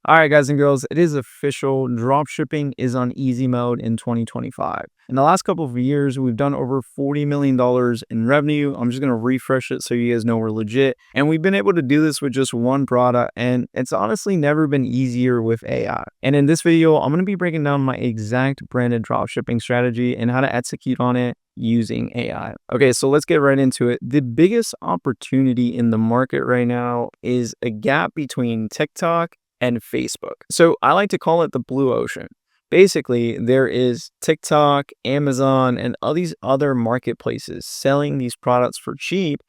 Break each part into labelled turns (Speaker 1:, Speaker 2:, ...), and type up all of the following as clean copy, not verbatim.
Speaker 1: All right, guys and girls, it is official. Dropshipping is on easy mode in 2025. In the last couple of years, we've done over $40 million in revenue. I'm just going to refresh it so you guys know we're legit. And we've been able to do this with just one product. And it's honestly never been easier with AI. And in this video, I'm going to be breaking down my exact branded dropshipping strategy and how to execute on it using AI. Okay, so let's get right into it. The biggest opportunity in the market right now is a gap between TikTok and Facebook. So I like to call it the blue ocean. Basically, there is TikTok, Amazon, and all these other marketplaces selling these products for cheap.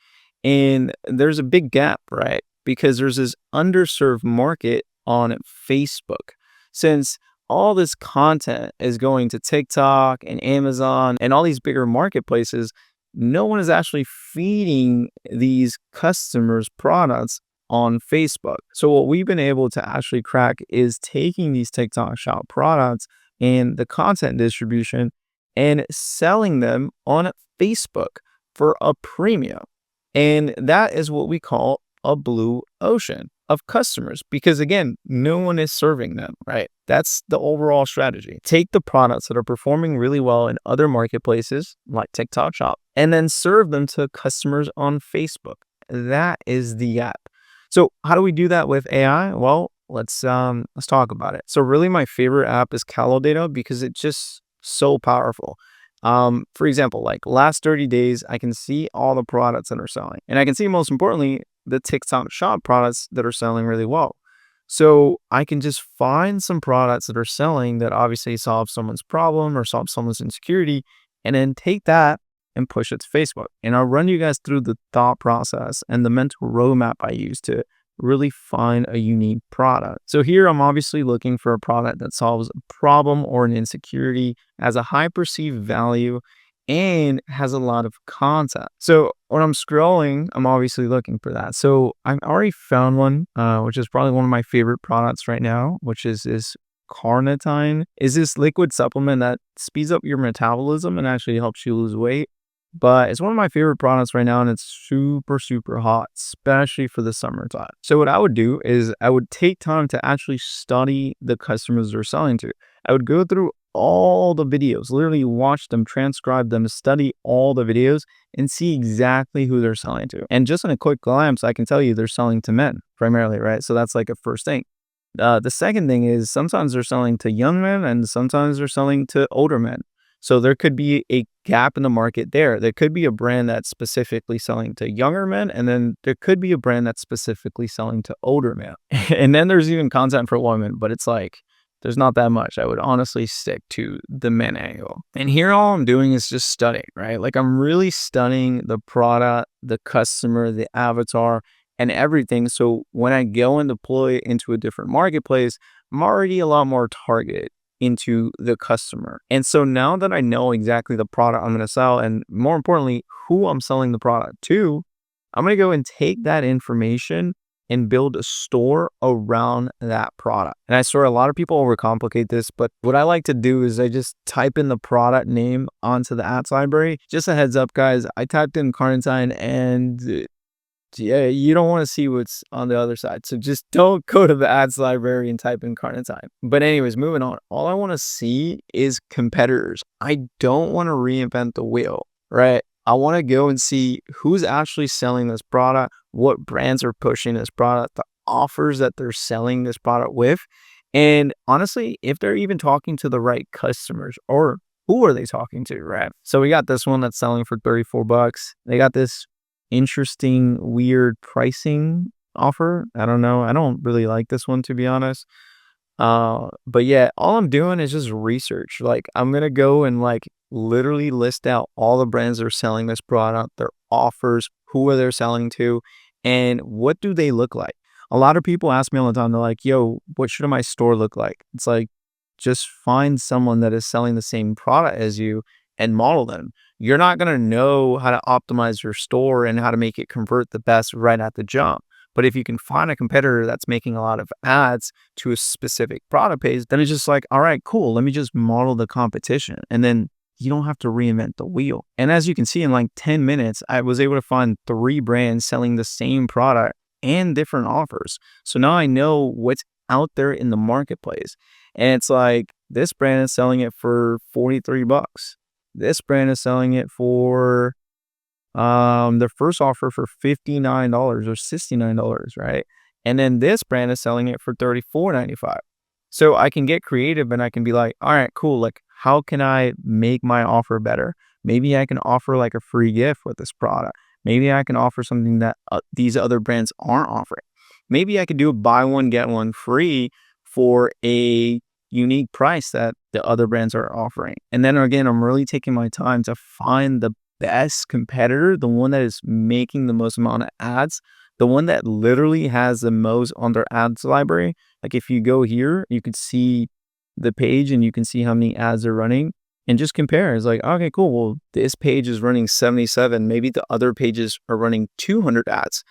Speaker 1: And there's a big gap, right? Because there's this underserved market on Facebook. Since all this content is going to TikTok and Amazon and all these bigger marketplaces, no one is actually feeding these customers products on Facebook. So what we've been able to actually crack is taking these TikTok shop products and the content distribution and selling them on Facebook for a premium. And that is what we call a blue ocean of customers, because again, no one is serving them, right? That's the overall strategy. Take the products that are performing really well in other marketplaces like TikTok shop and then serve them to customers on Facebook. That is the app. So how do we do that with AI? Well, let's talk about it. So really my favorite app is Data because it's just so powerful. For example, like last 30 days, I can see all the products that are selling. And I can see, most importantly, the TikTok shop products that are selling really well. So I can just find some products that are selling that obviously solve someone's problem or solve someone's insecurity, and then take that and push it to Facebook. And I'll run you guys through the thought process and the mental roadmap I use to really find a unique product. So here I'm obviously looking for a product that solves a problem or an insecurity, has a high perceived value, and has a lot of content. So when I'm scrolling, I'm obviously looking for that. So I've already found one, which is probably one of my favorite products right now, which is this carnitine. Is this liquid supplement that speeds up your metabolism and actually helps you lose weight. But it's one of my favorite products right now, and it's super, super hot, especially for the summertime. So what I would do is I would take time to actually study the customers they're selling to. I would go through all the videos, literally watch them, transcribe them, study all the videos, and see exactly who they're selling to. And just in a quick glance, I can tell you they're selling to men primarily, right? So that's like a first thing. The second thing is sometimes they're selling to young men and sometimes they're selling to older men. So there could be a gap in the market there. There could be a brand that's specifically selling to younger men, and then there could be a brand that's specifically selling to older men. And then there's even content for women, but it's like, there's not that much. I would honestly stick to the men angle. And here all I'm doing is just studying, right? Like I'm really studying the product, the customer, the avatar, and everything. So when I go and deploy it into a different marketplace, I'm already a lot more targeted into the customer. And so now that I know exactly the product I'm going to sell, and more importantly, who I'm selling the product to, I'm going to go and take that information and build a store around that product. And I swear a lot of people overcomplicate this, but what I like to do is I just type in the product name onto the ads library. Just a heads up, guys, I typed in carnitine and yeah, you don't want to see what's on the other side. So just don't go to the ads library and type in carnitine. But anyways, moving on. All I want to see is competitors. I don't want to reinvent the wheel, right? I want to go and see who's actually selling this product, what brands are pushing this product, the offers that they're selling this product with. And honestly, if they're even talking to the right customers, or who are they talking to, right? So we got this one that's selling for $34. They got this interesting, weird pricing offer. I don't know. I don't really like this one, to be honest. But yeah, all I'm doing is just research. Like I'm going to go and like literally list out all the brands that are selling this product, their offers, who are they selling to, and what do they look like? A lot of people ask me all the time, they're like, yo, what should my store look like? It's like, just find someone that is selling the same product as you and model them. You're not going to know how to optimize your store and how to make it convert the best right at the jump. But if you can find a competitor that's making a lot of ads to a specific product page, then it's just like, all right, cool. Let me just model the competition. And then you don't have to reinvent the wheel. And as you can see, in like 10 minutes, I was able to find 3 brands selling the same product and different offers. So now I know what's out there in the marketplace. And it's like, this brand is selling it for $43. This brand is selling it for their first offer for $59 or $69, right? And then this brand is selling it for $34.95. So I can get creative and I can be like, all right, cool. Like, how can I make my offer better? Maybe I can offer like a free gift with this product. Maybe I can offer something that these other brands aren't offering. Maybe I could do a buy one, get one free for a unique price that the other brands are offering. And then again, I'm really taking my time to find the best competitor, the one that is making the most amount of ads, the one that literally has the most on their ads library. Like if you go here, you could see the page and you can see how many ads are running and just compare. It's like, okay, cool. Well, this page is running 77. Maybe the other pages are running 200 ads.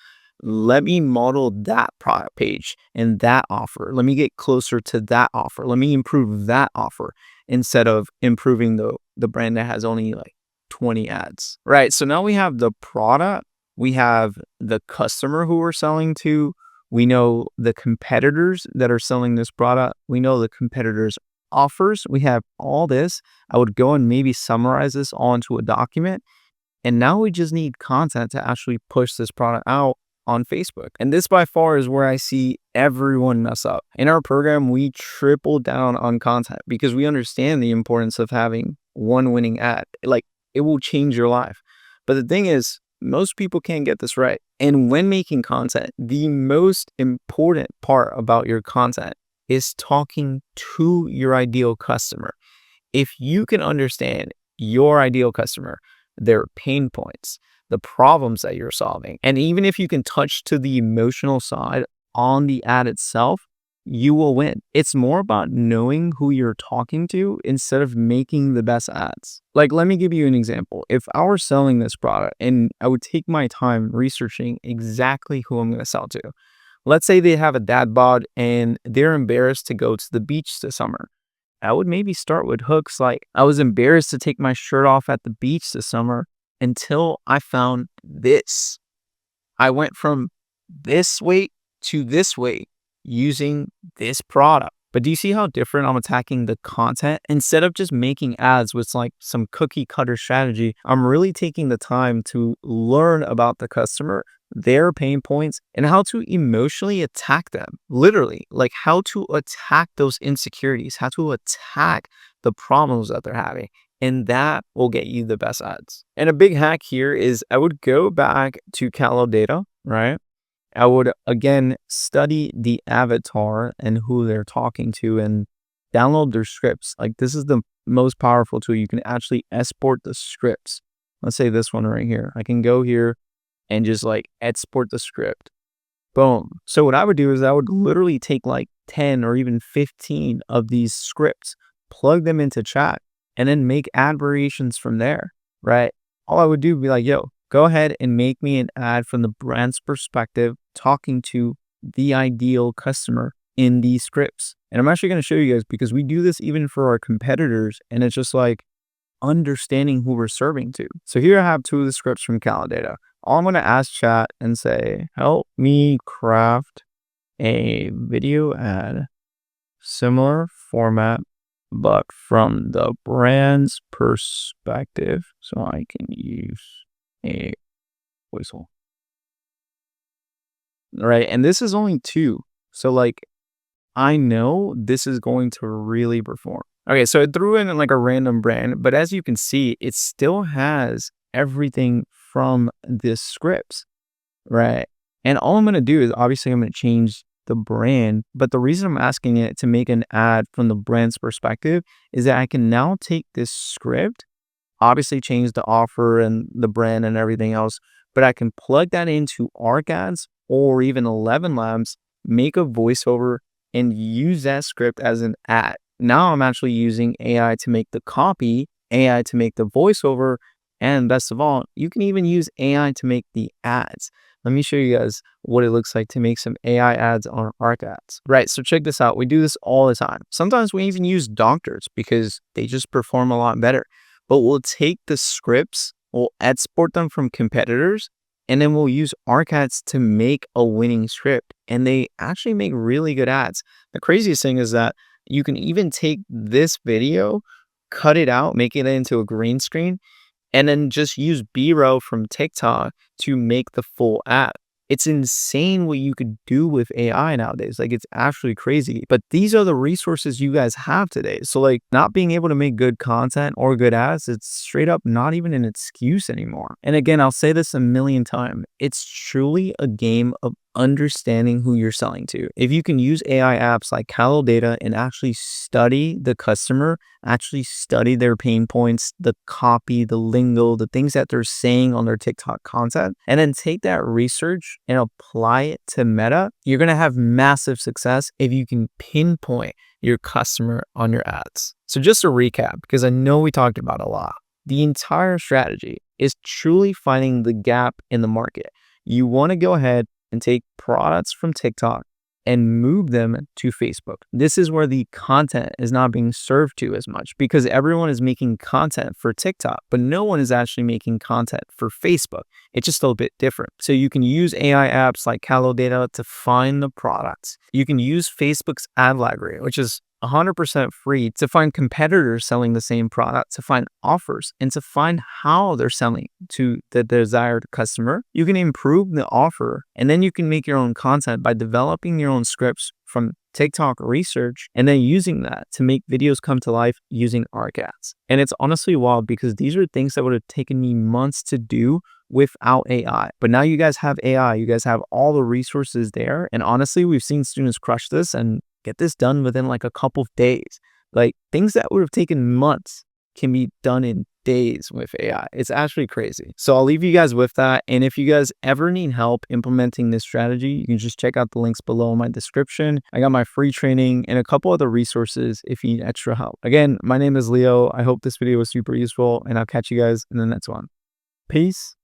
Speaker 1: Let me model that product page and that offer. Let me get closer to that offer. Let me improve that offer instead of improving the brand that has only like 20 ads, right? So now we have the product, we have the customer who we're selling to, we know the competitors that are selling this product, we know the competitors' offers, we have all this. I would go and maybe summarize this all into a document. And now we just need content to actually push this product out on Facebook. And this by far is where I see everyone mess up. In our program, we triple down on content because we understand the importance of having one winning ad. Like, it will change your life. But the thing is, most people can't get this right. And when making content, the most important part about your content is talking to your ideal customer. If you can understand your ideal customer, their pain points, the problems that you're solving, and even if you can touch to the emotional side on the ad itself, you will win. It's more about knowing who you're talking to instead of making the best ads. Like, let me give you an example. If I were selling this product and I would take my time researching exactly who I'm going to sell to. Let's say they have a dad bod and they're embarrassed to go to the beach this summer. I would maybe start with hooks like, I was embarrassed to take my shirt off at the beach this summer until I found this. I went from this weight to this weight using this product. But do you see how different I'm attacking the content? Instead of just making ads with like some cookie cutter strategy, I'm really taking the time to learn about the customer, their pain points, and how to emotionally attack them. Literally, like how to attack those insecurities, how to attack the problems that they're having. And that will get you the best ads. And a big hack here is I would go back to Callow data, right? I would again study the avatar and who they're talking to and download their scripts. Like, this is the most powerful tool. You can actually export the scripts. Let's say this one right here. I can go here and just like export the script. Boom. So what I would do is I would literally take like 10 or even 15 of these scripts, plug them into chat, and then make ad variations from there, right? All I would do would be like, yo, go ahead and make me an ad from the brand's perspective, talking to the ideal customer in these scripts. And I'm actually going to show you guys because we do this even for our competitors. And it's just like understanding who we're serving to. So here I have two of the scripts from Calidata. All I'm going to ask chat and say, help me craft a video ad, similar format, but from the brand's perspective. So I can use a whistle. Right. And this is only two. So like, I know this is going to really perform. Okay. So I threw in like a random brand, but as you can see, it still has everything from this scripts. Right. And all I'm going to do is obviously I'm going to change the brand, but the reason I'm asking it to make an ad from the brand's perspective is that I can now take this script, obviously change the offer and the brand and everything else, but I can plug that into Arc Ads or even 11 Labs, make a voiceover and use that script as an ad. Now I'm actually using AI to make the copy, AI to make the voiceover, and best of all, you can even use AI to make the ads. Let me show you guys what it looks like to make some AI ads on Arc Ads. Right, so check this out. We do this all the time. Sometimes we even use doctors because they just perform a lot better. But we'll take the scripts, we'll export them from competitors, and then we'll use ARC ads to make a winning script. And they actually make really good ads. The craziest thing is that you can even take this video, cut it out, make it into a green screen, and then just use B-roll from TikTok to make the full ad. It's insane what you could do with AI nowadays. Like, it's actually crazy. But these are the resources you guys have today. So like, not being able to make good content or good ads, it's straight up not even an excuse anymore. And again, I'll say this a million times. It's truly a game of understanding who you're selling to. If you can use AI apps like Callow Data and actually study the customer, actually study their pain points, the copy, the lingo, the things that they're saying on their TikTok content, and then take that research and apply it to Meta, you're going to have massive success if you can pinpoint your customer on your ads. So just to recap, because I know we talked about a lot, the entire strategy is truly finding the gap in the market. You want to go ahead and take products from TikTok and move them to Facebook. This is where the content is not being served to as much because everyone is making content for TikTok, but no one is actually making content for Facebook. It's just a little bit different. So you can use AI apps like Callow Data to find the products. You can use Facebook's ad library, which is 100% free, to find competitors selling the same product, to find offers, and to find how they're selling to the desired customer. You can improve the offer, and then you can make your own content by developing your own scripts from TikTok research and then using that to make videos come to life using ARC ads. And it's honestly wild because these are things that would have taken me months to do without AI. But now you guys have AI, you guys have all the resources there. And honestly, we've seen students crush this and get this done within like a couple of days. Like, things that would have taken months can be done in days with AI. It's actually crazy. So I'll leave you guys with that. And if you guys ever need help implementing this strategy, you can just check out the links below in my description. I got my free training and a couple other resources if you need extra help. Again, my name is Leo. I hope this video was super useful, and I'll catch you guys in the next one. Peace.